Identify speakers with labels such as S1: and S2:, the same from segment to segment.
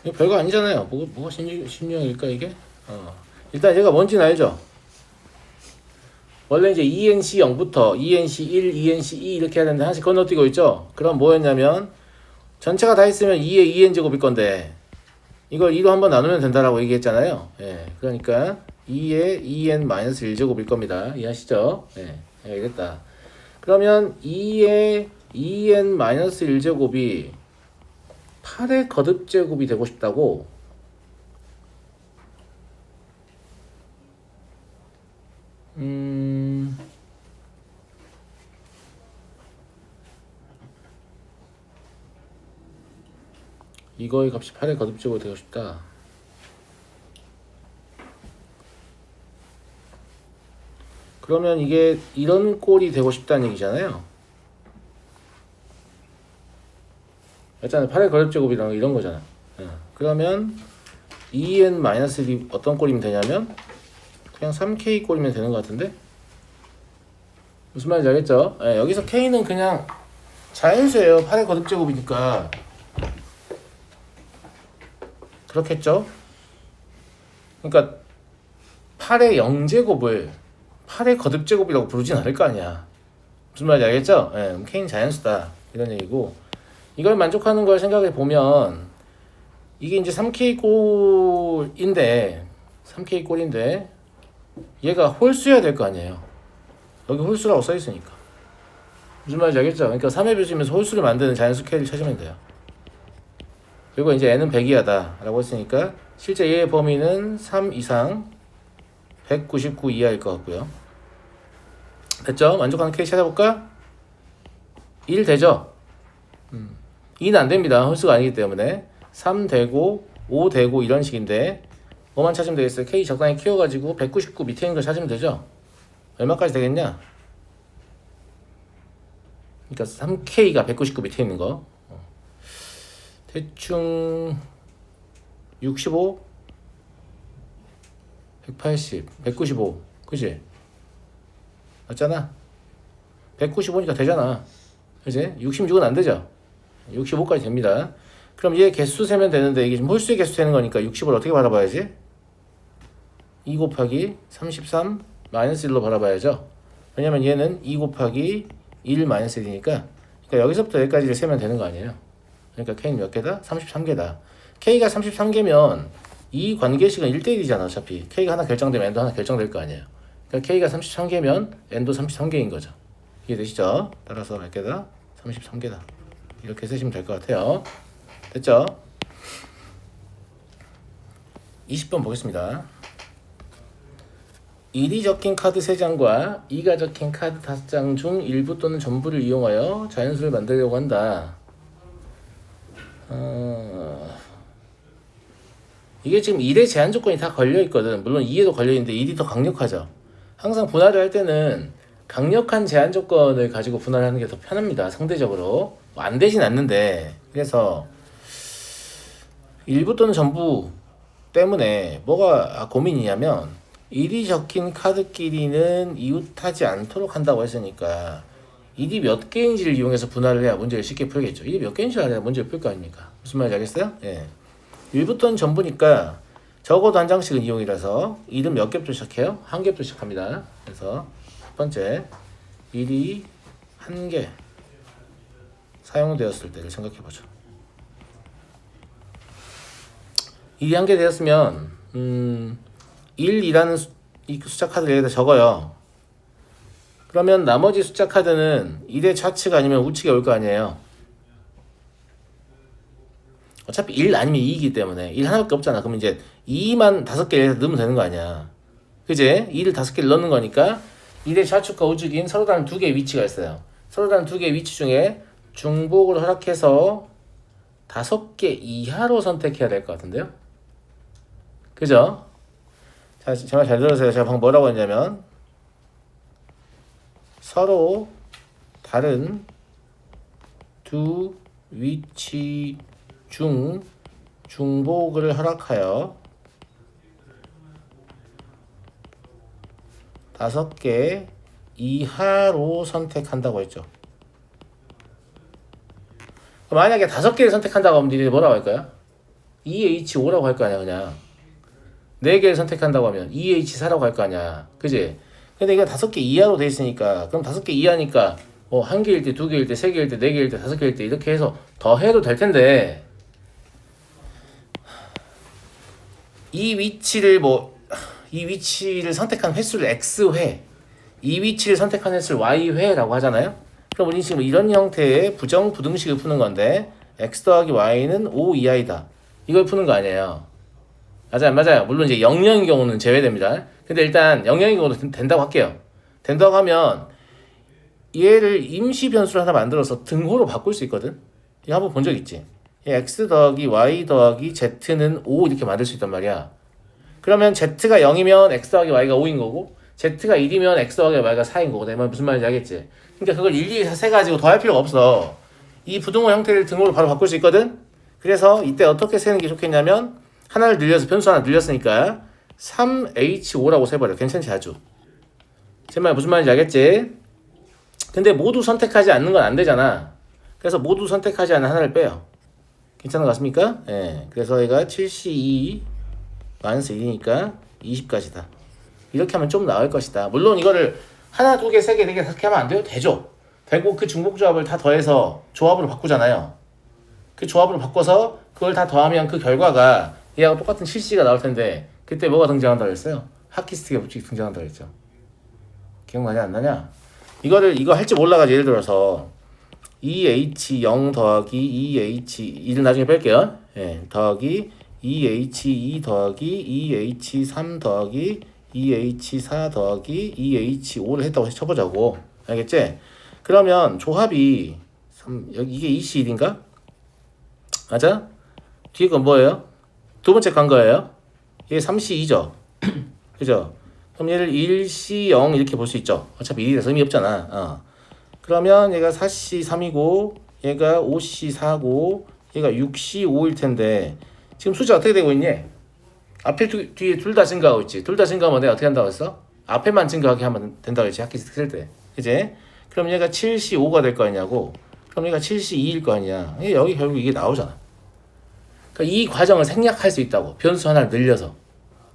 S1: 이거 별거 아니잖아요. 뭐가 신유형일까 이게? 일단 얘가 뭔지는 알죠? 원래 이제 ENC 0부터 ENC 1, ENC 2 이렇게 해야 되는데 하나씩 건너뛰고 있죠? 그럼 뭐였냐면 전체가 다 있으면 2의 2n 제곱일 건데 이걸 2로 한번 나누면 된다라고 얘기했잖아요. 예, 그러니까 2의 2n 마이너스 1제곱일 겁니다. 이해하시죠? 예, 알겠다. 그러면 2의 2n 마이너스 1제곱이 8의 거듭제곱이 되고 싶다고? 이거의 값이 8의 거듭제곱이 되고 싶다. 그러면 이게 이런 꼴이 되고 싶다는 얘기잖아요. 맞잖아요. 8의 거듭제곱이라는 거 이런 거잖아. 그러면 2n-1이 어떤 꼴이면 되냐면 그냥 3k 꼴이면 되는 것 같은데? 무슨 말인지 알겠죠? 여기서 k는 그냥 자연수예요. 8의 거듭제곱이니까. 그렇겠죠? 그러니까 8의 0제곱을 8의 거듭제곱이라고 부르진 않을 거 아니야. 무슨 말인지 알겠죠? k는 자연수다. 이런 얘기고. 이걸 만족하는 걸 생각해 보면 이게 이제 3k 꼴인데 얘가 홀수여야 될 거 아니에요. 여기 홀수라고 써 있으니까. 무슨 말인지 알겠죠? 그러니까 3의 배수이면서 홀수를 만드는 자연수 k를 찾으면 돼요. 그리고 이제 n은 100이하다 라고 했으니까 실제 얘의 범위는 3 이상 199 이하일 것 같고요. 됐죠? 만족하는 k 찾아볼까? 1 되죠? 2는 안 됩니다. 홀수가 아니기 때문에 3 되고 5 되고 이런 식인데 뭐만 찾으면 되겠어요? k 적당히 키워가지고 199 밑에 있는 걸 찾으면 되죠? 얼마까지 되겠냐? 그러니까 3k가 199 밑에 있는 거 대충 65 180 195 그지? 맞잖아? 195니까 되잖아. 그지? 66은 안 되죠? 65까지 됩니다. 그럼 얘 개수 세면 되는데 이게 지금 홀수의 개수 세는 거니까 60을 어떻게 바라봐야지? 2 곱하기 33 마이너스 1로 바라봐야죠. 왜냐면 얘는 2 곱하기 1 마이너스 1이니까 그러니까 여기서부터 여기까지를 세면 되는 거 아니에요. 그러니까 k는 몇 개다? 33개다. k가 33개면 이 관계식은 1대1이잖아. 어차피 k가 하나 결정되면 n도 하나 결정될 거 아니에요. 그러니까 k가 33개면 n도 33개인 거죠. 이해되시죠? 따라서 몇 개다? 33개다. 이렇게 쓰시면 될 것 같아요. 됐죠? 20번 보겠습니다. 1이 적힌 카드 3장과 2가 적힌 카드 5장 중 일부 또는 전부를 이용하여 자연수를 만들려고 한다. 이게 지금 1의 제한 조건이 다 걸려있거든. 물론 2에도 걸려있는데 1이 더 강력하죠. 항상 분할을 할 때는 강력한 제한 조건을 가지고 분할하는 게 더 편합니다. 상대적으로. 안 되진 않는데. 그래서 일부 또는 전부 때문에 뭐가 고민이냐면 1이 적힌 카드끼리는 이웃하지 않도록 한다고 했으니까 1이 몇 개인지를 이용해서 분할을 해야 문제를 쉽게 풀겠죠. 1이 몇 개인지를 알아야 문제를 풀 거 아닙니까? 무슨 말인지 알겠어요? 예. 일부 또는 전부니까 적어도 한 장씩은 이용이라서 1은 몇 겹부터 시작해요? 한 겹부터 시작합니다. 그래서 첫 번째 1이 한 개 사용되었을 때를 생각해보죠. 1이 한 개 되었으면 1이라는 이 숫자 카드를 여기다 적어요. 그러면 나머지 숫자 카드는 1의 좌측 아니면 우측에 올 거 아니에요. 어차피 1 아니면 2이기 때문에 1 하나밖에 없잖아. 그러면 이제 2만 5개 여기다 넣으면 되는 거 아니야. 그제? 2를 5개를 넣는 거니까 1의 좌측과 우측인 서로 다른 2개의 위치가 있어요. 서로 다른 2개의 위치 중에 중복을 허락해서 5개 이하로 선택해야 될 것 같은데요. 그죠? 자, 제발 잘 들으세요. 제가 방금 뭐라고 했냐면 서로 다른 두 위치 중 중복을 허락하여 5개 이하로 선택한다고 했죠. 만약에 5개를 선택한다고 하면 니네 뭐라고 할까요? EH5라고 할 거 아니야, 그냥. 4개를 선택한다고 하면 EH4라고 할 거 아니야. 그지? 근데 이거 5개 이하로 돼 있으니까, 그럼 5개 이하니까, 뭐, 1개일 때, 2개일 때, 3개일 때, 4개일 때, 5개일 때, 이렇게 해서 더 해도 될 텐데, 이 위치를 선택한 횟수를 X회, 이 위치를 선택한 횟수를 Y회라고 하잖아요? 그럼 우리 지금 이런 형태의 부정부등식을 푸는 건데, X 더하기 Y는 5 이하이다. 이걸 푸는 거 아니에요. 맞아요, 안 맞아요. 물론 이제 0인 경우는 제외됩니다. 근데 일단 0인 경우도 된다고 할게요. 된다고 하면 얘를 임시 변수를 하나 만들어서 등호로 바꿀 수 있거든. 이거 한번 본 적 있지? x 더하기 y 더하기 z는 5 이렇게 만들 수 있단 말이야. 그러면 z가 0이면 x 더하기 y가 5인 거고 z가 1이면 x 더하기 y가 4인 거고. 내 말 무슨 말인지 알겠지? 그러니까 그걸 일일이 세가지고 더할 필요가 없어. 이 부등호 형태를 등호로 바로 바꿀 수 있거든. 그래서 이때 어떻게 세는 게 좋겠냐면 하나를 늘려서 변수 하나 늘렸으니까 3H5라고 세버려. 괜찮지 아주. 제 말 무슨 말인지 알겠지? 근데 모두 선택하지 않는 건 안 되잖아. 그래서 모두 선택하지 않는 하나를 빼요. 괜찮은 것 같습니까? 예. 그래서 얘가 7C2 마이너스 1이니까 20까지다. 이렇게 하면 좀 나을 것이다. 물론 이거를 하나, 두 개, 세 개, 네 개, 다섯 개 하면 안 돼요? 되죠. 되고 그 중복조합을 다 더해서 조합으로 바꾸잖아요. 그 조합으로 바꿔서 그걸 다 더하면 그 결과가 얘하고 똑같은 7C가 나올 텐데 그때 뭐가 등장한다고 했어요? 하키스틱의 법칙이 등장한다고 했죠. 기억나냐 안 나냐? 이거 할 줄 몰라가지고 예를 들어서 EH0 더하기 EH2를 나중에 뺄게요. 예, 더하기 EH2 더하기 EH3 더하기 EH4 더하기 EH5를 했다고 쳐보자고. 알겠지? 그러면 조합이 여기 이게 EC1인가? 맞아? 뒤에 건 뭐예요? 두 번째 간 거예요? 얘 3C2죠? 그죠? 그럼 얘를 1C0 이렇게 볼 수 있죠? 어차피 1이라서 의미 없잖아. 그러면 얘가 4C3이고 얘가 5C4고 얘가 6C5일 텐데 지금 숫자 어떻게 되고 있니? 앞에 뒤에 둘 다 증가하고 있지. 둘 다 증가하면 내가 어떻게 한다고 했어? 앞에만 증가하게 하면 된다고 했지. 학기 쓸 때. 그지? 그럼 얘가 7C5가 될 거 아니냐고. 그럼 얘가 7C2일 거 아니야. 여기 결국 이게 나오잖아. 그러니까 이 과정을 생략할 수 있다고. 변수 하나를 늘려서.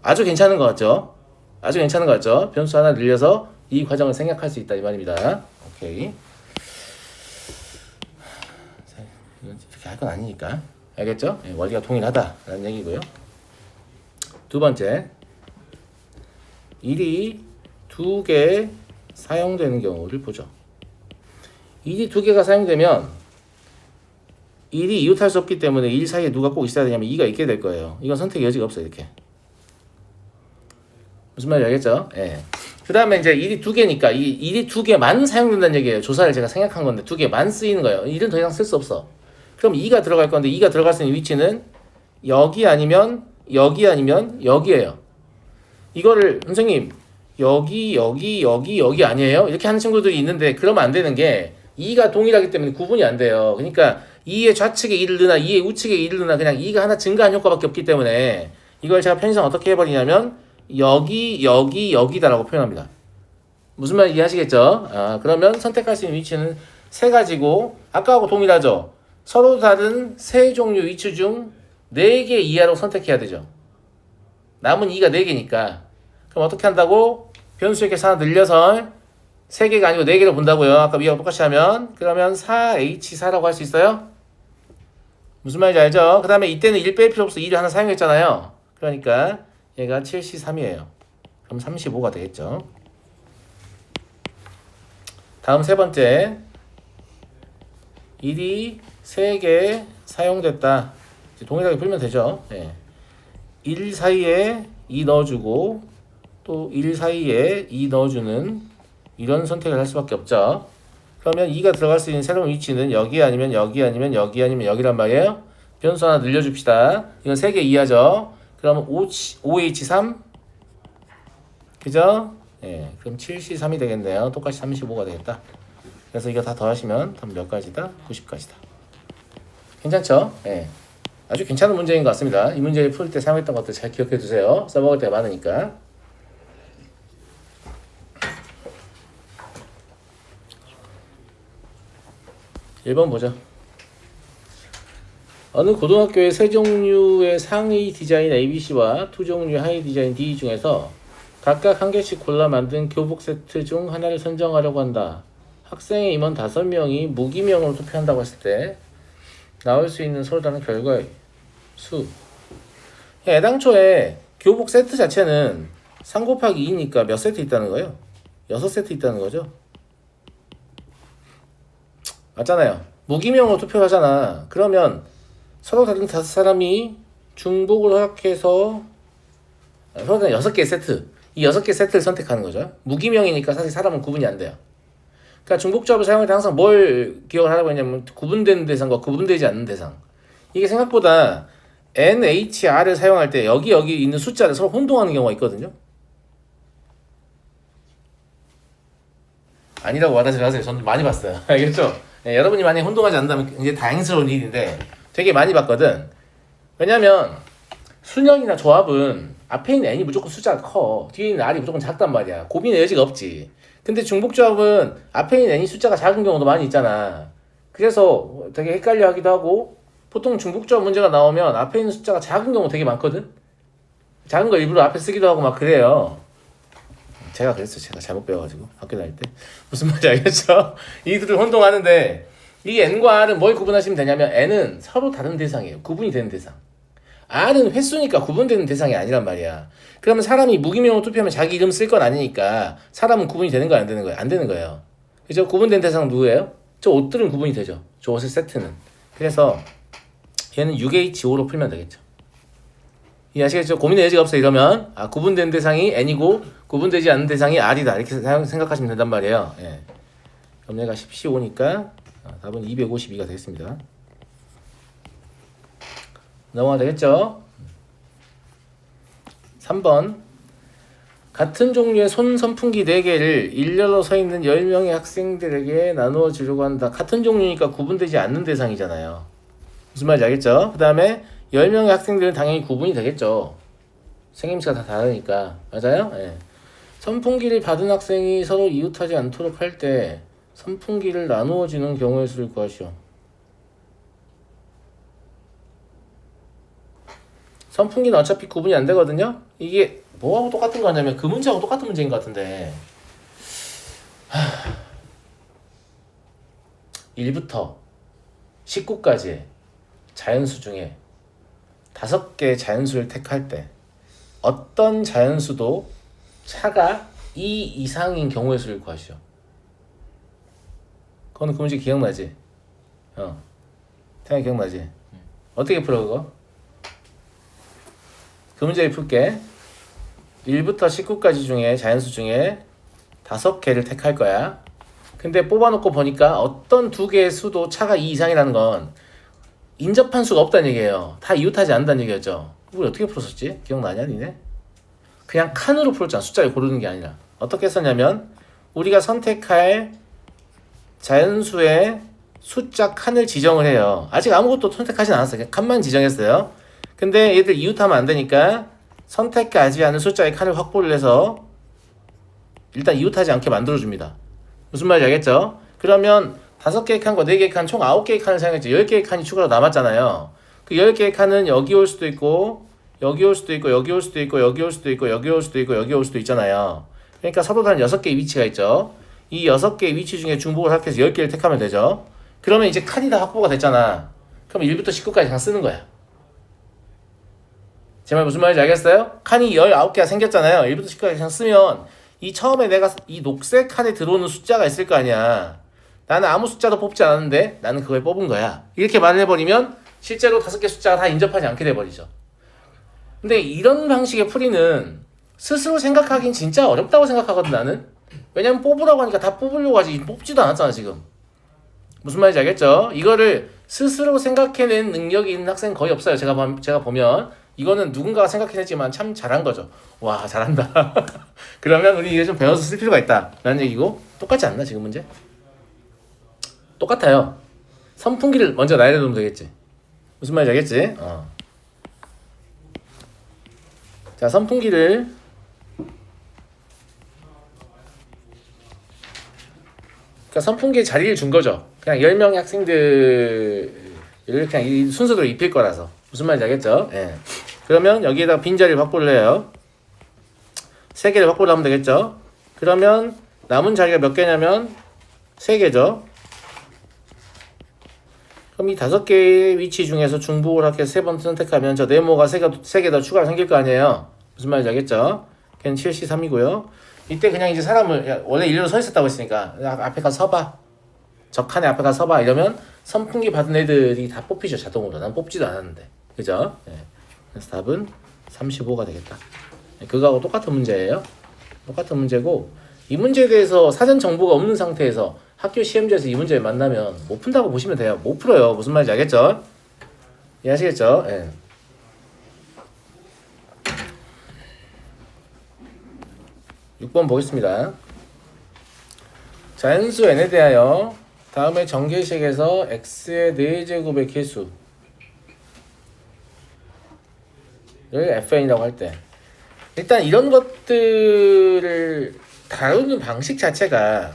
S1: 아주 괜찮은 것 같죠? 아주 괜찮은 것 같죠? 변수 하나 늘려서 이 과정을 생략할 수 있다 이 말입니다. 오케이. 이렇게 할 건 아니니까. 알겠죠? 원리가 동일하다라는 얘기고요. 두 번째. 일이 두 개 사용되는 경우를 보죠. 일이 두 개가 사용되면 일이 이웃할 수 없기 때문에 일 사이에 누가 꼭 있어야 되냐면 2가 있게 될 거예요. 이건 선택의 여지가 없어요. 이렇게. 무슨 말인지 알겠죠? 예. 그 다음에 이제 일이 두 개니까 이 일이 두 개만 사용된다는 얘기예요. 조사를 제가 생각한 건데 두 개만 쓰이는 거예요. 일은 더 이상 쓸 수 없어. 그럼 2가 들어갈 건데 2가 들어갈 수 있는 위치는 여기 아니면 여기예요. 이거를 선생님 여기 아니에요? 이렇게 하는 친구들이 있는데 그러면 안 되는 게 2가 동일하기 때문에 구분이 안 돼요. 그러니까 2의 좌측에 2를 넣으나 2의 우측에 2를 넣으나 그냥 2가 하나 증가한 효과밖에 없기 때문에 이걸 제가 편의상 어떻게 해버리냐면 여기다라고 표현합니다. 무슨 말인지 이해하시겠죠? 그러면 선택할 수 있는 위치는 세 가지고 아까하고 동일하죠? 서로 다른 세 종류 위치 중 4개 이하로 선택해야 되죠. 남은 2가 4개니까 그럼 어떻게 한다고? 변수 이렇게 하나 늘려서 3개가 아니고 4개로 본다고요. 아까 위하고 똑같이 하면 그러면 4H4라고 할 수 있어요? 무슨 말인지 알죠? 그 다음에 이때는 1 뺄 필요 없어. 2를 하나 사용했잖아요. 그러니까 얘가 7C3이에요. 그럼 35가 되겠죠. 다음 세 번째. 1이 3개 사용됐다. 이제 동일하게 풀면 되죠. 1 사이에 2 넣어주고 또 1 사이에 2 넣어주는 이런 선택을 할 수밖에 없죠. 그러면 2가 들어갈 수 있는 새로운 위치는 여기 아니면 여기란 말이에요. 변수 하나 늘려줍시다. 이건 3개 이하죠. 그러면 5H3 그죠? 그럼 7C3이 되겠네요. 똑같이 35가 되겠다. 그래서 이거 다 더하시면 몇 가지다? 90가지다. 괜찮죠? 아주 괜찮은 문제인 것 같습니다. 이 문제를 풀 때 사용했던 것들 잘 기억해 두세요. 써먹을 때가 많으니까. 1번 보죠. 어느 고등학교의 세 종류의 상위 디자인 ABC와 두 종류의 하위 디자인 D 중에서 각각 한 개씩 골라 만든 교복 세트 중 하나를 선정하려고 한다. 학생의 임원 5명이 무기명으로 투표한다고 했을 때 나올 수 있는 서로 다른 결과의 수. 애당초에 교복 세트 자체는 3 곱하기 2니까 몇 세트 있다는 거예요? 6세트 있다는 거죠. 맞잖아요. 무기명으로 투표하잖아. 그러면 서로 다른 5사람이 중복을 허락해서 서로 다른 6개 세트, 이 6개 세트를 선택하는 거죠. 무기명이니까 사실 사람은 구분이 안 돼요. 그러니까 중복조합을 사용할 때 항상 뭘 기억을 하라고 했냐면 구분되는 대상과 구분되지 않는 대상. 이게 생각보다 NHR을 사용할 때 여기 있는 숫자를 서로 혼동하는 경우가 있거든요. 아니라고 말하지 마세요. 저는 많이 봤어요. 알겠죠? 네, 여러분이 많이 혼동하지 않는다면 굉장히 다행스러운 일인데 되게 많이 봤거든. 왜냐면 수년이나 조합은 앞에 있는 n이 무조건 숫자가 커. 뒤에 있는 r이 무조건 작단 말이야. 고민의 여지가 없지. 근데 중복조합은 앞에 있는 n이 숫자가 작은 경우도 많이 있잖아. 그래서 되게 헷갈려 하기도 하고 보통 중복조합 문제가 나오면 앞에 있는 숫자가 작은 경우 되게 많거든. 작은 거 일부러 앞에 쓰기도 하고 막 그래요. 제가 그랬어요. 제가 잘못 배워가지고 학교 다닐 때. 무슨 말인지 알겠죠? 이들을 혼동하는데 이 n과 r은 뭘 구분하시면 되냐면 n은 서로 다른 대상이에요. 구분이 되는 대상. r은 횟수니까 구분되는 대상이 아니란 말이야. 그러면 사람이 무기명으로 투표하면 자기 이름 쓸 건 아니니까 사람은 구분이 되는 거야 안 되는 거야? 안 되는 거예요. 그죠? 구분된 대상은 누구예요? 저 옷들은 구분이 되죠. 저 옷의 세트는. 그래서 얘는 6H5로 풀면 되겠죠. 이해하시겠죠? 고민의 여지가 없어 이러면 구분된 대상이 n이고 구분되지 않는 대상이 r이다 이렇게 생각하시면 된단 말이에요. 예. 그럼 얘가 10C5니까 답은 252가 되겠습니다. 넘어가 되겠죠? 3번 같은 종류의 손 선풍기 4개를 일렬로 서 있는 10명의 학생들에게 나누어 주려고 한다. 같은 종류니까 구분되지 않는 대상이잖아요. 무슨 말인지 알겠죠? 그 다음에 10명의 학생들은 당연히 구분이 되겠죠. 생김새가 다 다르니까. 맞아요? 예. 선풍기를 받은 학생이 서로 이웃하지 않도록 할 때 선풍기를 나누어 주는 경우의 수를 구하시오. 선풍기는 어차피 구분이 안 되거든요. 이게 뭐하고 똑같은 거냐면 그 문제하고 똑같은 문제인 것 같은데 1부터 19까지 자연수 중에 5개의 자연수를 택할 때 어떤 자연수도 차가 2 이상인 경우의 수를 구하시오. 그거는 그 문제 기억나지? 태양이 기억나지? 어떻게 풀어 그거? 그 문제를 풀게. 1부터 19까지 중에 자연수 중에 5개를 택할 거야. 근데 뽑아놓고 보니까 어떤 2개의 수도 차가 2 이상이라는 건 인접한 수가 없다는 얘기예요. 다 이웃하지 않는다는 얘기였죠. 우리 어떻게 풀었었지? 기억나냐 니네? 그냥 칸으로 풀었잖아. 숫자를 고르는 게 아니라. 어떻게 했었냐면 우리가 선택할 자연수의 숫자 칸을 지정을 해요. 아직 아무것도 선택하진 않았어요. 그냥 칸만 지정했어요. 근데 얘들 이웃하면 안 되니까 선택하지 않은 숫자의 칸을 확보를 해서 일단 이웃하지 않게 만들어줍니다. 무슨 말인지 알겠죠? 그러면 5개의 칸과 4개의 칸, 총 9개의 칸을 사용했죠. 10개의 칸이 추가로 남았잖아요. 그 10개의 칸은 여기 올 수도 있고 여기 올 수도 있고 여기 올 수도 있고 여기 올 수도 있고 여기 올 수도 있고 여기 올 수도 있잖아요. 그러니까 서로 다른 6개의 위치가 있죠. 이 6개의 위치 중에 중복을 합해서 10개를 택하면 되죠. 그러면 이제 칸이 다 확보가 됐잖아. 그럼 1부터 19까지 다 쓰는 거야. 제 말 무슨 말인지 알겠어요? 칸이 19개가 생겼잖아요. 1부터 10까지 그냥 쓰면 이 처음에 내가 이 녹색 칸에 들어오는 숫자가 있을 거 아니야. 나는 아무 숫자도 뽑지 않았는데 나는 그걸 뽑은 거야. 이렇게 말을 해버리면 실제로 5개 숫자가 다 인접하지 않게 돼버리죠. 근데 이런 방식의 풀이는 스스로 생각하긴 진짜 어렵다고 생각하거든 나는. 왜냐면 뽑으라고 하니까 다 뽑으려고 하지 뽑지도 않았잖아 지금. 무슨 말인지 알겠죠? 이거를 스스로 생각해낸 능력이 있는 학생 거의 없어요. 제가 보면 이거는 누군가가 생각해냈지만 참 잘한 거죠. 와 잘한다. 그러면 우리 이제 좀 배워서 쓸 필요가 있다 라는 얘기고 똑같지 않나 지금 문제? 똑같아요. 선풍기를 먼저 나열해 놓으면 되겠지. 무슨 말인지 알겠지? 자 선풍기를 그러니까 선풍기에 자리를 준 거죠. 그냥 10명의 학생들에게 이렇게 그냥 이 순서대로 입힐 거라서. 무슨 말인지 알겠죠? 예. 그러면 여기에다 빈자리를 확보를 해요. 3개를 확보를 하면 되겠죠? 그러면 남은 자리가 몇 개냐면 3개죠. 그럼 이 5개의 위치 중에서 중복을 합해서 3번 선택하면 저 네모가 3개 더 추가로 생길 거 아니에요? 무슨 말인지 알겠죠? 걔는 7C3이고요. 이때 그냥 이제 사람을, 야, 원래 일렬로 서 있었다고 했으니까 앞에 가서 서봐. 저 칸에 앞에 가서 서봐. 이러면 선풍기 받은 애들이 다 뽑히죠, 자동으로. 난 뽑지도 않았는데. 그죠? 네. 그래서 답은 35가 되겠다. 그거하고 똑같은 문제예요. 똑같은 문제고, 이 문제에 대해서 사전 정보가 없는 상태에서 학교 시험지에서 이 문제를 만나면 못 푼다고 보시면 돼요. 못 풀어요. 무슨 말인지 알겠죠? 이해하시겠죠? 예. 네. 6번 보겠습니다. 자연수 n에 대하여 다음에 정계식에서 x의 4제곱의 개수를 fn이라고 할 때 일단 이런 것들을 다루는 방식 자체가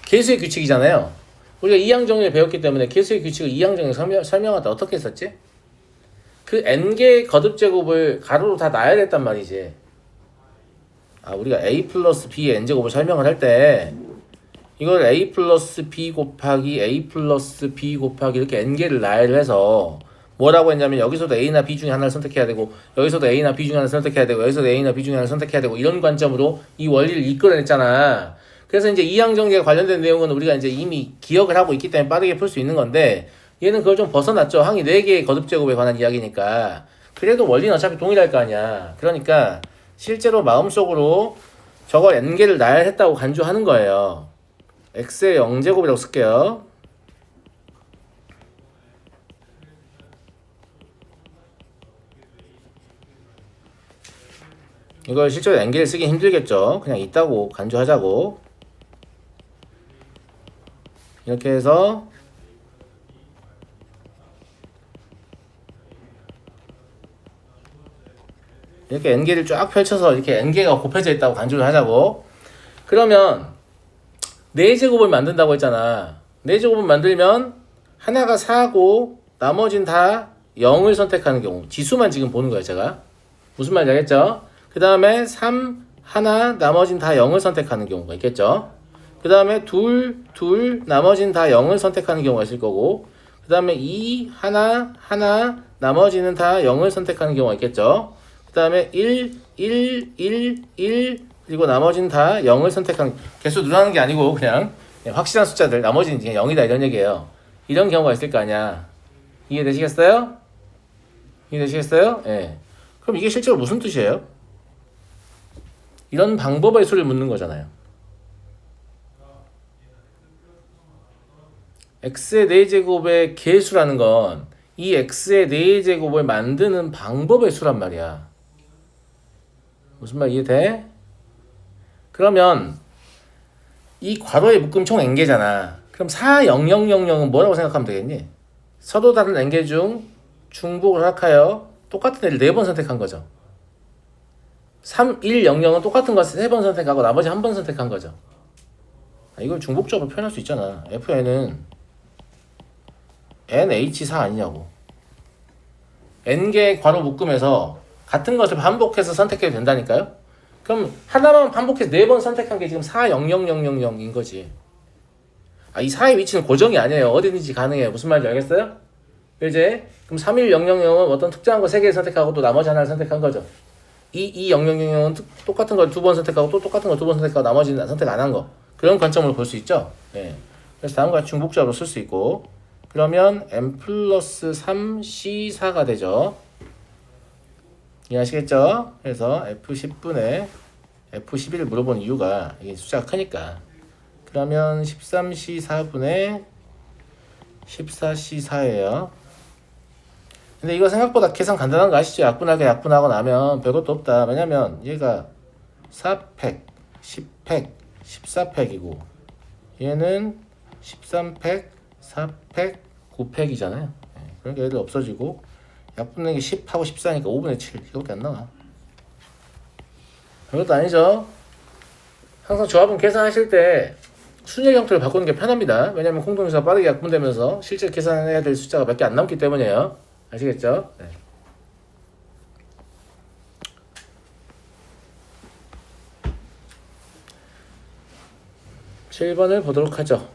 S1: 계수의 규칙이잖아요. 우리가 이항정리를 배웠기 때문에 계수의 규칙을 이항정리 설명할 때 어떻게 했었지? 그 n개의 거듭제곱을 가로로 다 놔야 됐단 말이지. 우리가 a 플러스 b의 n제곱을 설명을 할 때 이걸 a 플러스 b 곱하기 a 플러스 b 곱하기 이렇게 n개를 나열을 해서 뭐라고 했냐면 여기서도 a나 b 중에 하나를 선택해야 되고 여기서도 a나 b 중에 하나를 선택해야 되고 여기서도 a나 b 중에 하나를 선택해야 되고 이런 관점으로 이 원리를 이끌어냈잖아. 그래서 이제 이항정리에 관련된 내용은 우리가 이제 이미 기억을 하고 있기 때문에 빠르게 풀 수 있는 건데 얘는 그걸 좀 벗어났죠. 항이 4개의 거듭제곱에 관한 이야기니까. 그래도 원리는 어차피 동일할 거 아니야. 그러니까 실제로 마음속으로 저거 n개를 나열했다고 간주하는 거예요. x의 0제곱이라고 쓸게요. 이걸 실제로 n개를 쓰기 힘들겠죠. 그냥 있다고 간주하자고. 이렇게 해서 이렇게 n개를 쫙 펼쳐서 이렇게 n개가 곱해져 있다고 간주를 하자고. 그러면 4제곱을 만든다고 했잖아. 4제곱을 만들면 하나가 4고 나머지는 다 0을 선택하는 경우. 지수만 지금 보는 거예요, 제가. 무슨 말인지 알겠죠? 그 다음에 3, 하나, 나머지는 다 0을 선택하는 경우가 있겠죠? 그 다음에 둘, 나머지는 다 0을 선택하는 경우가 있을 거고, 그 다음에 2, 하나, 나머지는 다 0을 선택하는 경우가 있겠죠? 그 다음에 1, 그리고 나머지는 다 0을 선택하는, 개수 늘어나는 게 아니고 그냥 확실한 숫자들, 나머지는 그냥 0이다 이런 얘기예요. 이런 경우가 있을 거 아니야. 이해되시겠어요? 이해되시겠어요? 예. 그럼 이게 실제로 무슨 뜻이에요? 이런 방법의 수를 묻는 거잖아요. x의 4제곱의 개수라는 건 이 x의 4제곱을 만드는 방법의 수란 말이야. 무슨 말 이해돼? 그러면 이 괄호의 묶음 총 n개잖아. 그럼 40000은 뭐라고 생각하면 되겠니? 서로 다른 n개 중 중복을 합하여 똑같은 애를 4번 선택한 거죠. 3100은 똑같은 거 3번 선택하고 나머지 1번 선택한 거죠. 이걸 중복적으로 표현할 수 있잖아. FN은 NH4 아니냐고. n개의 괄호 묶음에서 같은 것을 반복해서 선택해도 된다니까요? 그럼 하나만 반복해서 4번 선택한 게 지금 40000인 거지. 이 4의 위치는 고정이 아니에요. 어디든지 가능해요. 무슨 말인지 알겠어요? 이제 그럼 31000은 어떤 특정한 거 3개를 선택하고 또 나머지 하나를 선택한 거죠. 20000은 똑같은 걸 2번 선택하고 또 똑같은 걸 2번 선택하고 나머지는 선택 안 한 거. 그런 관점으로 볼 수 있죠. 예. 그래서 다음과 같이 중복적으로 쓸 수 있고, 그러면 m 플러스 3c4가 되죠. 이해하시겠죠? 그래서 f10분의 f11을 물어본 이유가 이게 숫자가 크니까. 그러면 13c4분의 14c4예요. 근데 이거 생각보다 계산 간단한 거 아시죠? 약분하고 나면 별것도 없다. 왜냐면 얘가 4팩, 10팩, 14팩이고 얘는 13팩, 4팩, 9팩이잖아요. 그러니까 얘들 없어지고 약분하는 게 10하고 14니까 5분의 7 이거밖에 안 나와. 별것도 아니죠? 항상 조합은 계산하실 때 순열 형태로 바꾸는 게 편합니다. 왜냐면 공통유사가 빠르게 약분되면서 실제 계산해야 될 숫자가 몇 개 안 남기 때문이에요. 아시겠죠? 네. 7번을 보도록 하죠.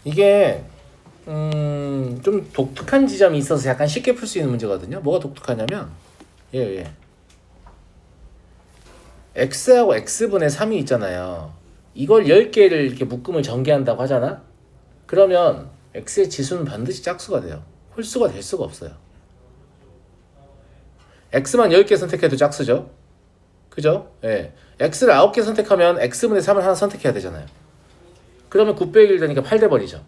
S1: 이게 좀 독특한 지점이 있어서 약간 쉽게 풀 수 있는 문제거든요. 뭐가 독특하냐면 예. x하고 x분의 3이 있잖아요. 이걸 10개를 이렇게 묶음을 전개한다고 하잖아. 그러면 x의 지수는 반드시 짝수가 돼요. 홀수가 될 수가 없어요. x만 10개 선택해도 짝수죠. 그죠? 예. x를 9개 선택하면 x분의 3을 하나 선택해야 되잖아요. 그러면 9 빼기 1 되니까 8 돼버리죠.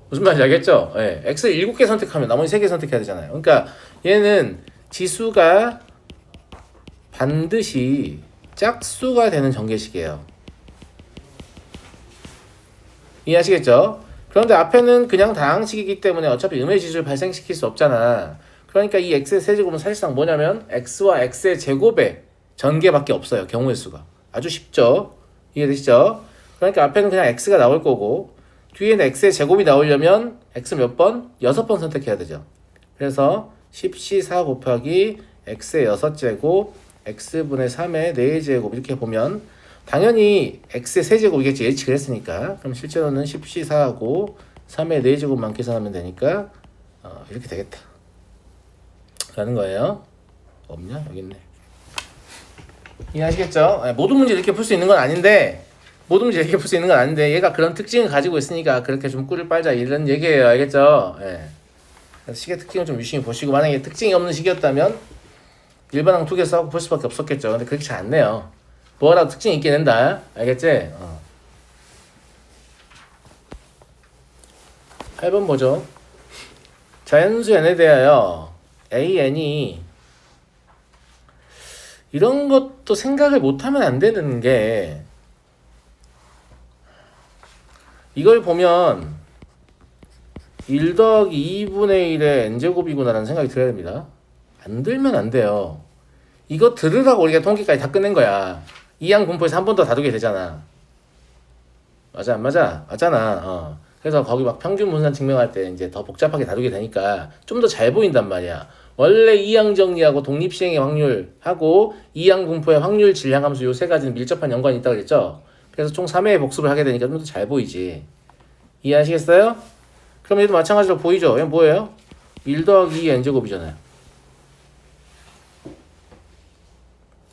S1: 무슨 말인지 알겠죠? 예. x를 7개 선택하면 나머지 3개 선택해야 되잖아요. 그러니까 얘는 지수가 반드시 짝수가 되는 전개식이에요. 이해하시겠죠? 그런데 앞에는 그냥 다항식이기 때문에 어차피 음의 지수를 발생시킬 수 없잖아. 그러니까 이 x의 세제곱은 사실상 뭐냐면 x와 x의 제곱의 전개밖에 없어요. 경우의 수가. 아주 쉽죠? 이해되시죠? 그러니까 앞에는 그냥 x가 나올 거고 뒤에는 x의 제곱이 나오려면 x 몇 번? 6번 선택해야 되죠. 그래서 10c4 곱하기 x의 6제곱 x분의 3의 4제곱 이렇게 보면 당연히 x의 세제곱이겠지. 예측을 했으니까. 그럼 실제로는 10c4하고 3의 4제곱만 계산하면 되니까 이렇게 되겠다 라는 거예요. 없냐? 여기 있네. 이해하시겠죠? 모든 문제 이렇게 풀 수 있는 건 아닌데 얘가 그런 특징을 가지고 있으니까 그렇게 좀 꿀을 빨자 이런 얘기예요. 알겠죠? 예. 그래서 식의 특징을 좀 유심히 보시고 만약에 특징이 없는 식이었다면 일반항 2개 써고 볼 수밖에 없었겠죠. 근데 그렇게 잘 안 내요. 뭐라도 특징이 있게 낸다. 알겠지? 8번 보죠. 자연수 n에 대하여 an이 이런 것도 생각을 못하면 안 되는 게 이걸 보면 1 더하기 2분의 1의 n제곱이구나 라는 생각이 들어야 됩니다. 안 들면 안 돼요. 이거 들으라고 우리가 통계까지 다 끝낸 거야. 이항 분포에서 한 번 더 다루게 되잖아. 맞아 안 맞아? 맞잖아. 그래서 거기 막 평균 분산 증명할 때 이제 더 복잡하게 다루게 되니까 좀 더 잘 보인단 말이야. 원래 이항 정리하고 독립 시행의 확률하고 이항 분포의 확률 질량 함수 요 세 가지는 밀접한 연관이 있다고 그랬죠? 그래서 총 3회의 복습을 하게 되니까 좀 더 잘 보이지. 이해하시겠어요? 그럼 얘도 마찬가지로 보이죠? 얘 뭐예요? 1 더하기 2 n제곱이잖아요.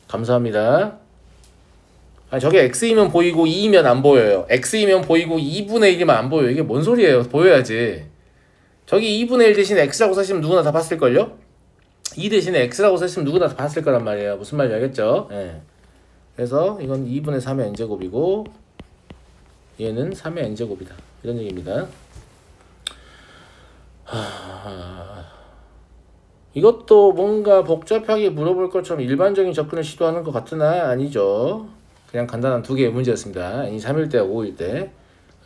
S1: 감사합니다. 저게 x이면 보이고 2이면 안 보여요. x이면 보이고 2분의 1이면 안 보여요. 이게 뭔 소리예요? 보여야지. 저기 2분의 1 대신에 x라고 쓰시면 누구나 다 봤을걸요? 2 대신에 x라고 쓰시면 누구나 다 봤을 거란 말이에요. 무슨 말인지 알겠죠? 예. 그래서 이건 2분의 3의 n제곱이고 얘는 3의 n제곱이다. 이런 얘기입니다. 이것도 뭔가 복잡하게 물어볼 것처럼 일반적인 접근을 시도하는 것 같으나 아니죠. 그냥 간단한 두 개의 문제였습니다. n이 3일 때하고 5일 때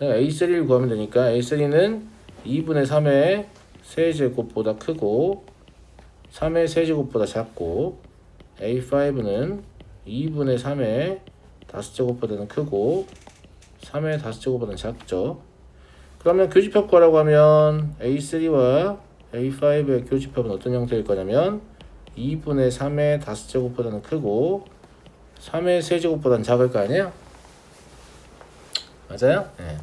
S1: a3를 구하면 되니까 a3는 2분의 3의 세제곱보다 크고 3의 세제곱보다 작고 a5는 2분의 3의 5제곱보다는 크고 3의 5제곱보다는 작죠. 그러면 교집합과라고 하면 a3와 a5의 교집합은 어떤 형태일 거냐면 2분의 3의 5제곱보다는 크고 3의 세제곱보다는 작을 거 아니에요? 맞아요? 네.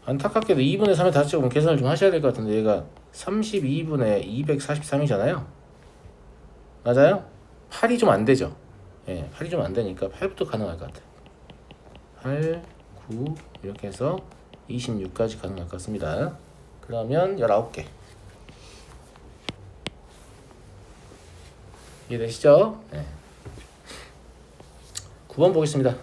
S1: 안타깝게도 2분의 3의 5제곱은 계산을 좀 하셔야 될 것 같은데 얘가 32분의 243이잖아요. 맞아요? 8이 좀 안 되죠? 예, 8이 좀 안 되니까 8부터 가능할 것 같아요. 8, 9 이렇게 해서 26까지 가능할 것 같습니다. 그러면 19개. 이해되시죠? 네. 9번 보겠습니다.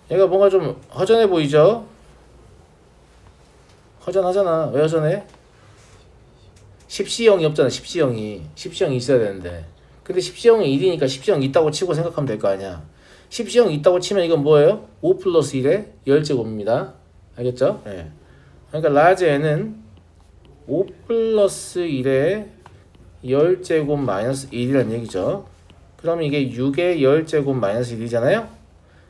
S1: 얘가 뭔가 좀 허전해 보이죠? 허전하잖아. 왜 허전해? 10C형이 없잖아. 10C형이 있어야 되는데 근데 10제곱이 1이니까 10제곱 있다고 치고 생각하면 될 거 아니야. 10제곱 있다고 치면 이건 뭐예요? 5 플러스 1의 10제곱입니다. 알겠죠? 네. 그러니까 라지 n은 5 플러스 1의 10제곱 마이너스 1이라는 얘기죠. 그러면 이게 6의 10제곱 마이너스 1이잖아요.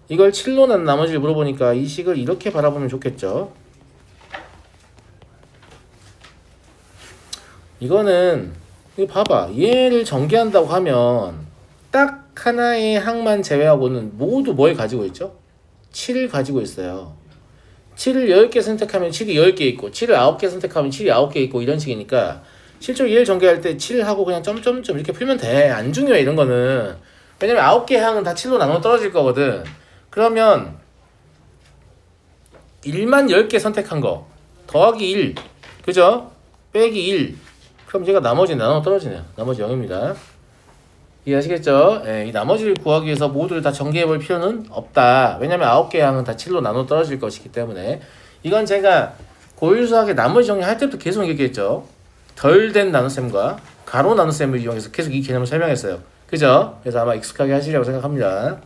S1: 이걸 7로 난 나머지를 물어보니까 이 식을 이렇게 바라보면 좋겠죠. 이거는 이거 봐봐. 얘를 전개한다고 하면 딱 하나의 항만 제외하고는 모두 뭘 가지고 있죠? 7을 가지고 있어요. 7을 10개 선택하면 7이 10개 있고 7을 9개 선택하면 7이 9개 있고 이런 식이니까 실제로 얘를 전개할 때 7하고 그냥 점점점 이렇게 풀면 돼. 안 중요해 이런 거는. 왜냐면 9개 항은 다 7로 나눠 떨어질 거거든. 그러면 1만 10개 선택한 거 더하기 1 그죠? 빼기 1 그럼 얘가 나머지 나눠 떨어지네요. 나머지 0입니다. 이해하시겠죠? 예, 이 나머지를 구하기 위해서 모두를 다 전개해 볼 필요는 없다. 왜냐면 9개 항은 다 7로 나눠 떨어질 것이기 때문에. 이건 제가 고유수학의 나머지 정리할 때부터 계속 얘기했죠. 덜 된 나눗셈과 가로 나눗셈을 이용해서 계속 이 개념을 설명했어요. 그죠? 그래서 아마 익숙하게 하시리라고 생각합니다.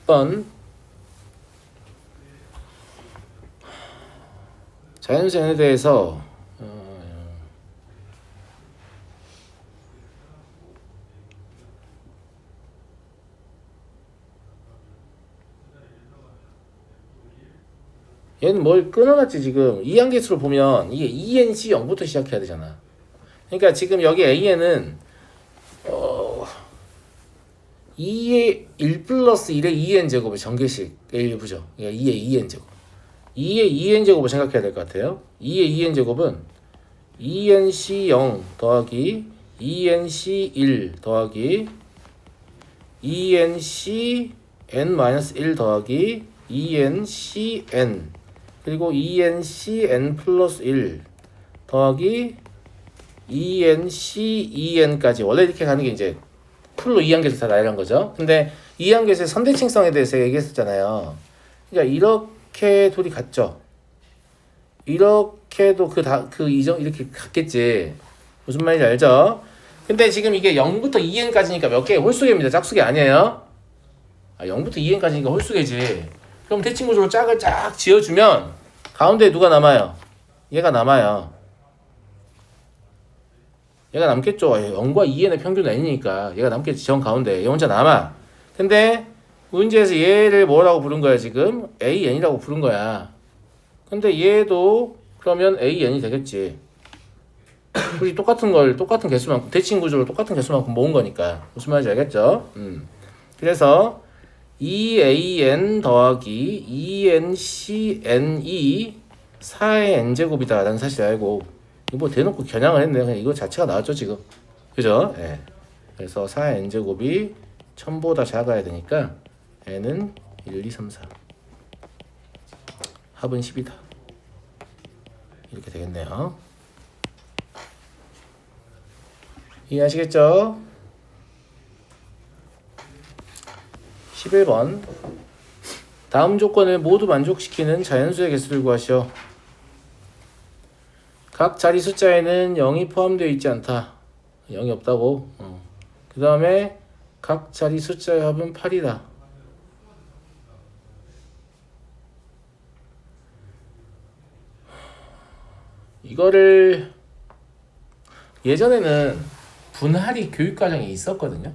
S1: 10번 자연수에 대해서 얘는 뭘 끊어놨지 지금 2한계수로 보면 이게 ENC 0부터 시작해야 되잖아. 그러니까 지금 여기 AN은 2의 1 플러스 1의 2n 제곱의 전개식 일부죠. 그러니까 2의 2n 제곱 2의 2n 제곱을 생각해야 될 것 같아요. 2의 2n 제곱은 ENC 0 더하기 ENC 1 더하기 ENC n-1 더하기 ENC n 그리고 ENC n 플러스 1 더하기 ENC EN까지 원래 이렇게 가는 게 이제 풀로 2한계수 다 나열한 거죠. 근데 2한계수의 선대칭성에 대해서 얘기했었잖아요. 그러니까 이렇게 둘이 같죠. 이렇게도 이렇게 같겠지. 무슨 말인지 알죠? 근데 지금 이게 0부터 2n까지니까 몇 개의 홀수개입니다. 짝수개 아니에요. 0부터 2n까지니까 홀수개지. 그럼 대칭구조로 짝을 쫙 지어주면 가운데에 누가 남아요? 얘가 남아요. 얘가 남겠죠. 0과 2n의 평균 n이니까 얘가 남겠지. 정 가운데 얘 혼자 남아. 근데 문제에서 얘를 뭐라고 부른 거야 지금? AN이라고 부른 거야. 근데 얘도 그러면 AN이 되겠지. 우리 똑같은 개수만큼 대칭 구조로 똑같은 개수만큼 모은 거니까. 무슨 말인지 알겠죠? 그래서 EAN 더하기 ENCN이 4의 n제곱이다 라는 사실 알고 이거 뭐 대놓고 겨냥을 했네. 그냥 이거 자체가 나왔죠 지금. 그죠? 예. 그래서 4의 n제곱이 1000보다 작아야 되니까 n은 1, 2, 3, 4 합은 10이다 이렇게 되겠네요. 이해하시겠죠? 11번 다음 조건을 모두 만족시키는 자연수의 개수를 구하시오. 각 자리 숫자에는 0이 포함되어 있지 않다. 0이 없다고. 그 다음에 각 자리 숫자의 합은 8이다. 이거를 예전에는 분할이 교육과정에 있었거든요.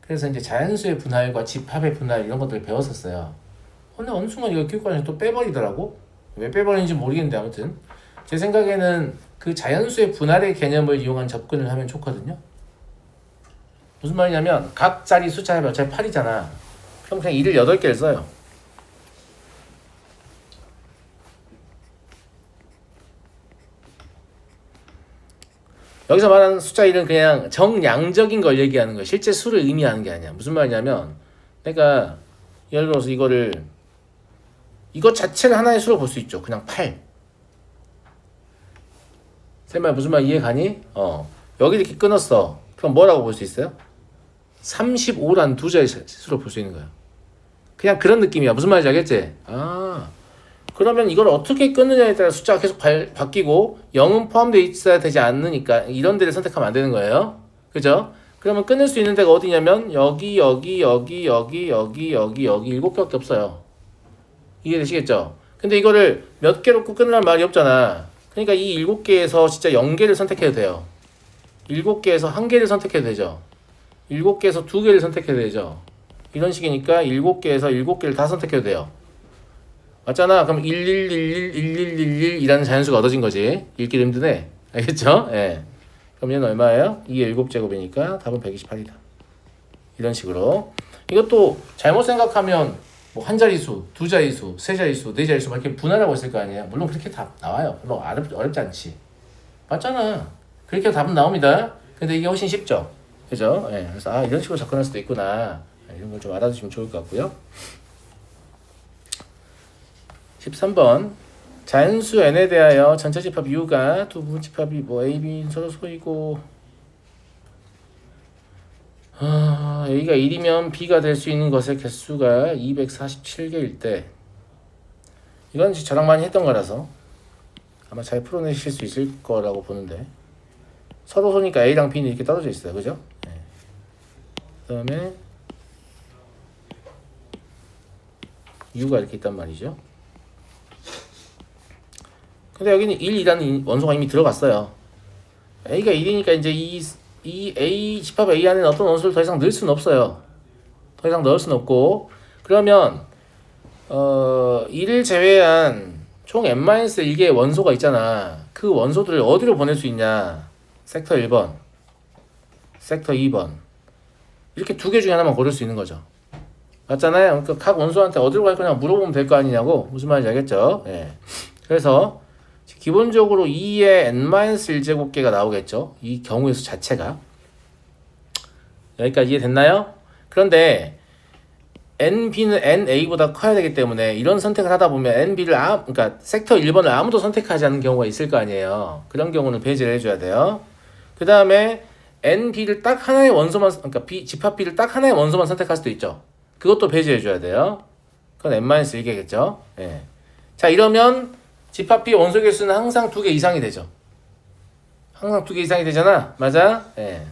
S1: 그래서 이제 자연수의 분할과 집합의 분할 이런 것들을 배웠었어요. 근데 어느 순간 이거 교육과정에 또 빼버리더라고. 왜 빼버리는지 모르겠는데 아무튼 제 생각에는 그 자연수의 분할의 개념을 이용한 접근을 하면 좋거든요. 무슨 말이냐면 각 자리 숫자 합이 어차피 8이잖아. 그럼 그냥 1을 8개를 써요. 여기서 말하는 숫자 1은 그냥 정량적인 걸 얘기하는 거예요. 실제 수를 의미하는 게 아니야. 무슨 말이냐면 내가 예를 들어서 이것 자체를 하나의 수로 볼 수 있죠. 그냥 8. 쌤말 무슨 말 이해 가니? 여기 이렇게 끊었어. 그럼 뭐라고 볼 수 있어요? 35란 두 자의 수로 볼 수 있는 거야. 그냥 그런 느낌이야. 무슨 말인지 알겠지? 그러면 이걸 어떻게 끊느냐에 따라 숫자가 계속 바뀌고 0은 포함되어 있어야 되지 않으니까 이런 데를 선택하면 안 되는 거예요. 그죠? 그러면 끊을 수 있는 데가 어디냐면 여기 일곱 개밖에 없어요. 이해되시겠죠? 근데 이거를 몇 개 놓고 끊으란 말이 없잖아. 그러니까 이 일곱 개에서 진짜 0개를 선택해도 돼요. 일곱 개에서 한 개를 선택해도 되죠. 일곱 개에서 두 개를 선택해도 되죠. 이런 식이니까 일곱 개에서 일곱 개를 다 선택해도 돼요. 맞잖아. 그럼 11111111이라는 자연수가 얻어진 거지. 읽기 힘드네. 알겠죠? 예. 그럼 얘는 얼마예요? 이게 7제곱이니까 답은 128이다. 이런 식으로. 이것도 잘못 생각하면 뭐 한 자릿수, 두 자릿수, 세 자릿수, 네 자릿수 막 이렇게 분할하고 있을 거 아니에요. 물론 그렇게 답 나와요. 별로 어렵지 않지. 맞잖아. 그렇게 답은 나옵니다. 근데 이게 훨씬 쉽죠. 그죠? 예. 그래서 이런 식으로 접근할 수도 있구나. 이런 걸 좀 알아두시면 좋을 것 같고요. 13번. 자연수 n에 대하여 전체 집합 u가 두 부분 집합이 뭐 a, b 서로 소이고 a가 1이면 b가 될 수 있는 것의 개수가 247개일 때 이건 저랑 많이 했던 거라서 아마 잘 풀어내실 수 있을 거라고 보는데 서로 소니까 a랑 b는 이렇게 떨어져 있어요. 그죠? 네. 그 다음에 u가 이렇게 있단 말이죠. 근데 여기는 1이라는 원소가 이미 들어갔어요. a가 1이니까 이제 이 a 집합 a 안에 어떤 원소를 더 이상 넣을 수는 없어요. 더 이상 넣을 수는 없고 그러면 1을 제외한 총 n-1개의 원소가 있잖아. 그 원소들을 어디로 보낼 수 있냐? 섹터 1번, 섹터 2번 이렇게 두 개 중에 하나만 고를 수 있는 거죠. 맞잖아요. 그러니까 각 원소한테 어디로 갈 거냐 물어보면 될 거 아니냐고. 무슨 말인지 알겠죠? 예. 그래서 기본적으로 2의 n-1제곱계가 나오겠죠. 이 경우의 수 자체가. 여기까지 이해됐나요? 그런데 nb는 na보다 커야 되기 때문에 이런 선택을 하다 보면 nb를 그러니까 섹터 1번을 아무도 선택하지 않는 경우가 있을 거 아니에요. 그런 경우는 배제를 해줘야 돼요. 그 다음에 nb를 딱 하나의 원소만 그러니까 집합 b를 딱 하나의 원소만 선택할 수도 있죠. 그것도 배제해줘야 돼요. 그건 n-1개겠죠. 예. 자 이러면 집합 B 원소 개수는 항상 2개 이상이 되죠. 항상 2개 이상이 되잖아. 맞아? 예.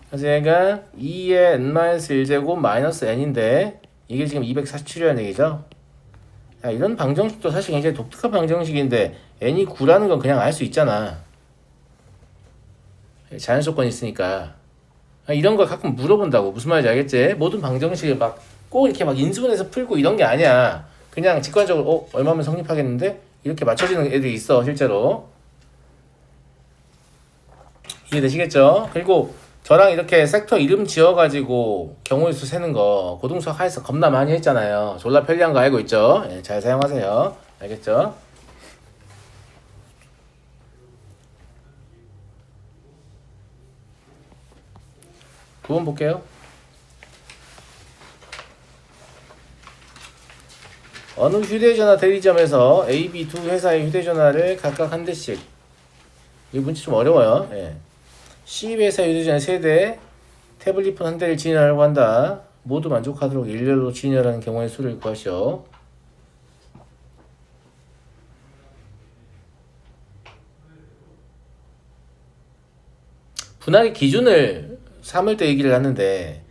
S1: 그래서 얘가 2의 n-1제곱 마이너스 n인데 이게 지금 247이라는 얘기죠. 야, 이런 방정식도 사실 굉장히 독특한 방정식인데 n이 9라는 건 그냥 알 수 있잖아. 자연소건이 있으니까. 이런 걸 가끔 물어본다고. 무슨 말인지 알겠지? 모든 방정식을 막 꼭 이렇게 막 인수분해서 풀고 이런 게 아니야. 그냥 직관적으로 얼마면 성립하겠는데? 이렇게 맞춰지는 애들이 있어 실제로. 이해되시겠죠? 그리고 저랑 이렇게 섹터 이름 지어가지고 경우의 수 세는 거 고등수학 하에서 겁나 많이 했잖아요. 졸라 편리한 거 알고 있죠? 예, 잘 사용하세요. 알겠죠? 구분 볼게요. 어느 휴대전화 대리점에서 A, B 두 회사의 휴대전화를 각각 한 대씩. 이 문제 좀 어려워요. 예. C 회사 휴대전화 3대, 태블릿폰 한 대를 진열하려고 한다. 모두 만족하도록 일렬로 진열하는 경우의 수를 구하시오. 분할의 기준을 삼을 때 얘기를 하는데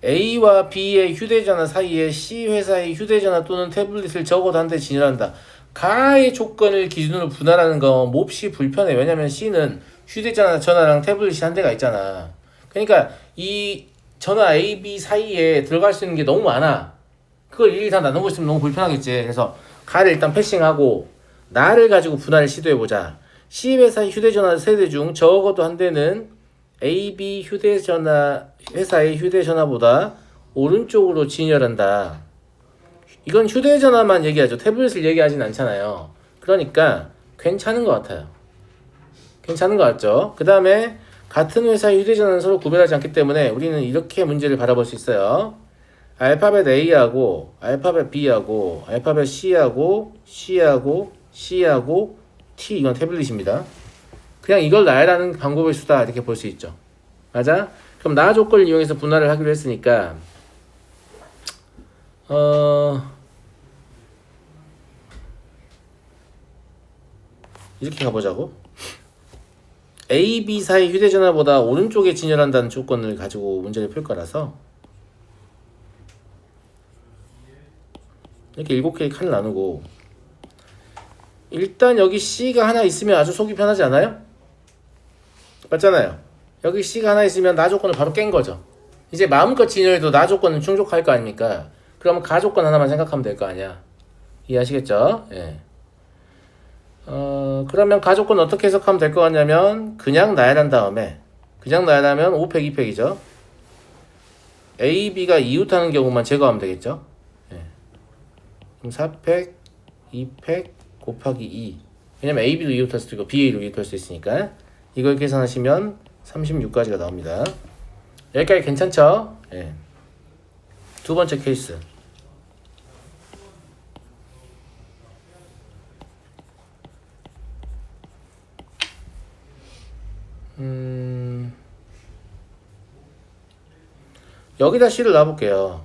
S1: A와 B의 휴대전화 사이에 C 회사의 휴대전화 또는 태블릿을 적어도 한 대 진열한다. 가의 조건을 기준으로 분할하는 건 몹시 불편해. 왜냐면 C는 휴대전화랑 태블릿이 한 대가 있잖아. 그러니까 이 전화 A, B 사이에 들어갈 수 있는 게 너무 많아. 그걸 일일이 다 나누고 있으면 너무 불편하겠지. 그래서 가를 일단 패싱하고 나를 가지고 분할을 시도해보자. C 회사의 휴대전화 세대 중 적어도 한 대는 AB 휴대전화 회사의 휴대전화보다 오른쪽으로 진열한다. 이건 휴대전화만 얘기하죠. 태블릿을 얘기하진 않잖아요. 그러니까 괜찮은 것 같아요. 괜찮은 것 같죠? 그 다음에 같은 회사의 휴대전화는 서로 구별하지 않기 때문에 우리는 이렇게 문제를 바라볼 수 있어요. 알파벳 A하고 알파벳 B하고 알파벳 C하고 C하고 C하고 T 이건 태블릿입니다. 그냥 이걸 나열하는 방법일 수다 이렇게 볼 수 있죠. 맞아? 그럼 나 조건을 이용해서 분할을 하기로 했으니까 이렇게 가보자고. A, B 사이 휴대전화보다 오른쪽에 진열한다는 조건을 가지고 문제를 풀 거라서 이렇게 7개의 칸을 나누고 일단 여기 C가 하나 있으면 아주 속이 편하지 않아요? 맞잖아요. 여기 C가 하나 있으면 나 조건을 바로 깬 거죠. 이제 마음껏 진열해도 나 조건은 충족할 거 아닙니까? 그러면 가 조건 하나만 생각하면 될 거 아니야. 이해하시겠죠? 예. 그러면 가 조건 어떻게 해석하면 될 것 같냐면 그냥 나열한 다음에 그냥 나열하면 5팩 2팩이죠. A, B가 이웃하는 경우만 제거하면 되겠죠. 예. 그럼 4팩 2팩 곱하기 2. 왜냐면 A, B도 이웃할 수도 있고 B, A도 이웃할 수 있으니까 이걸 계산하시면 36까지가 나옵니다. 여기까지 괜찮죠? 예. 두 번째 케이스. 여기다 C를 놔볼게요.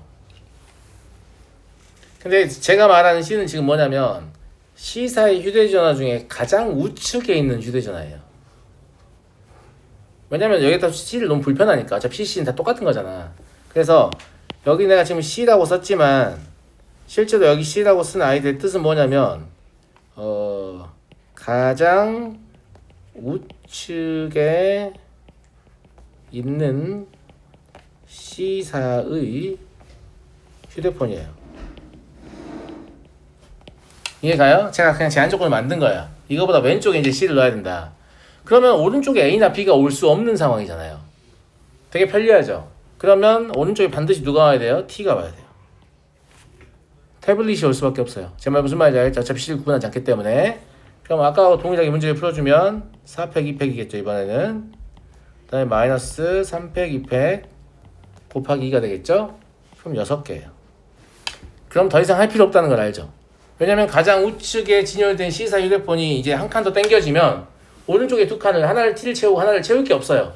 S1: 근데 제가 말하는 C는 지금 뭐냐면 C사의 휴대전화 중에 가장 우측에 있는 휴대전화예요. 왜냐면 여기다 C를 너무 불편하니까. 어차피 C는 다 똑같은 거잖아. 그래서 여기 내가 지금 C라고 썼지만 실제로 여기 C라고 쓴 아이들의 뜻은 뭐냐면 가장 우측에 있는 C사의 휴대폰이에요. 이해가요? 제가 그냥 제한 조건을 만든 거야. 이거보다 왼쪽에 이제 C를 넣어야 된다. 그러면 오른쪽에 A나 B가 올 수 없는 상황이잖아요. 되게 편리하죠? 그러면 오른쪽에 반드시 누가 와야 돼요? T가 와야 돼요. 태블릿이 올 수밖에 없어요. 제 말 무슨 말인지 알겠죠? 어차피 C를 구분하지 않기 때문에. 그럼 아까와 동일하게 문제를 풀어주면 4팩 2팩이겠죠 이번에는. 그 다음에 마이너스 3팩 2팩 곱하기 2가 되겠죠? 그럼 6개예요. 그럼 더 이상 할 필요 없다는 걸 알죠? 왜냐면 가장 우측에 진열된 C사 휴대폰이 이제 한 칸 더 당겨지면 오른쪽에 두 칸을 하나를 T를 채우고 하나를 채울 게 없어요.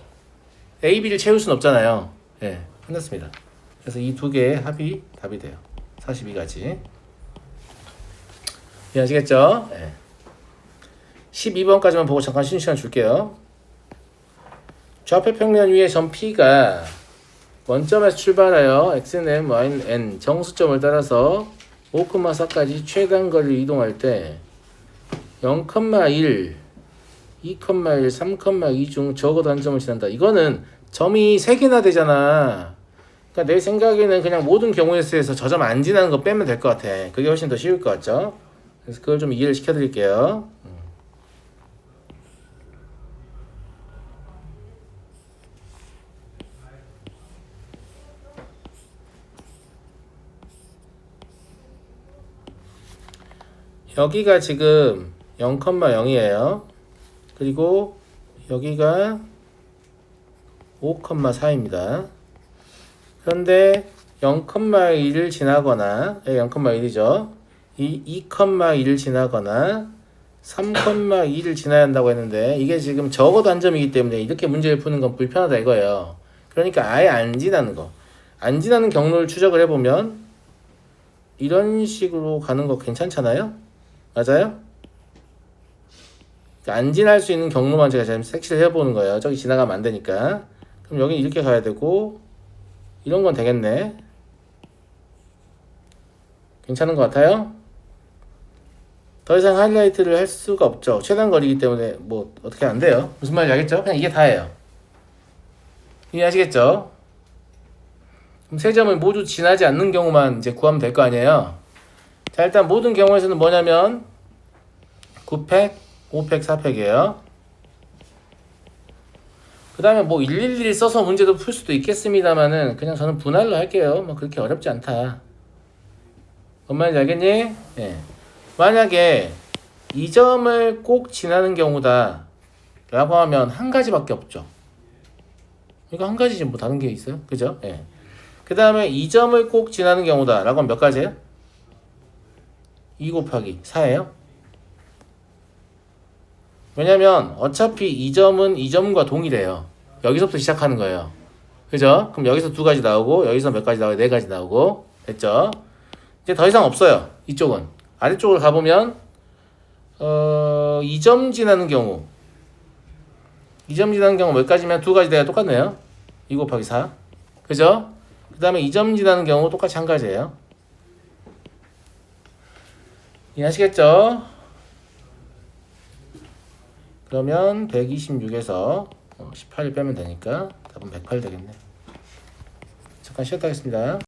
S1: A, B를 채울 순 없잖아요. 예, 끝났습니다. 그래서 이 두 개의 합이 답이 돼요. 42가지. 이해하시겠죠? 예. 12번까지만 보고 잠깐 쉬는 시간 줄게요. 좌표 평면 위에 점 P가 원점에서 출발하여 x는 y는 n 정수점을 따라서 5,4까지 최단 거리를 이동할 때 0,1, 2,1, 3,2 중 적어도 한 점을 지난다. 이거는 점이 3개나 되잖아. 그러니까 내 생각에는 그냥 모든 경우의 수에서 저 점 안 지나는 거 빼면 될 것 같아. 그게 훨씬 더 쉬울 것 같죠? 그래서 그걸 좀 이해를 시켜드릴게요. 여기가 지금 0,0이에요. 그리고 여기가 5,4입니다. 그런데 0,1을 지나거나 0,1이죠. 이 2,1을 지나거나 3,2를 지나야 한다고 했는데 이게 지금 적어도 한 점이기 때문에 이렇게 문제를 푸는 건 불편하다 이거예요. 그러니까 아예 안 지나는 거. 안 지나는 경로를 추적을 해보면 이런 식으로 가는 거 괜찮잖아요? 맞아요? 안 지날 수 있는 경로만 제가 지금 색칠을 해보는 거예요. 저기 지나가면 안 되니까. 그럼 여기 이렇게 가야 되고 이런 건 되겠네. 괜찮은 것 같아요? 더 이상 하이라이트를 할 수가 없죠. 최단 거리이기 때문에 뭐 어떻게 안 돼요. 무슨 말인지 알겠죠? 그냥 이게 다예요. 이해하시겠죠? 그럼 세 점을 모두 지나지 않는 경우만 이제 구하면 될 거 아니에요. 자, 일단 모든 경우에서는 뭐냐면 9팩, 5팩, 4팩이에요. 그 다음에 뭐 111 써서 문제도 풀 수도 있겠습니다만은 그냥 저는 분할로 할게요. 뭐 그렇게 어렵지 않다. 뭔 말인지 알겠니? 예. 만약에 이 점을 꼭 지나는 경우다 라고 하면 한 가지밖에 없죠. 이거 한 가지지 뭐 다른 게 있어요? 그죠? 예. 그 다음에 이 점을 꼭 지나는 경우다 라고 하면 몇 가지예요? 2 곱하기 4예요. 왜냐면 어차피 이 점은 이 점과 동일해요. 여기서부터 시작하는 거예요. 그죠? 그럼 여기서 2가지 나오고 여기서 몇 가지 나오고 4가지 나오고 됐죠? 이제 더 이상 없어요. 이쪽은. 아래쪽으로 가보면 2점 지나는 경우 2점 지나는 경우 몇 가지면 두 가지 돼야 똑같네요. 2 곱하기 4. 그죠? 그 다음에 2점 지나는 경우 똑같이 한 가지예요. 이해하시겠죠? 그러면 126에서 18을 빼면 되니까 답은 108 되겠네. 잠깐 쉬었다 하겠습니다.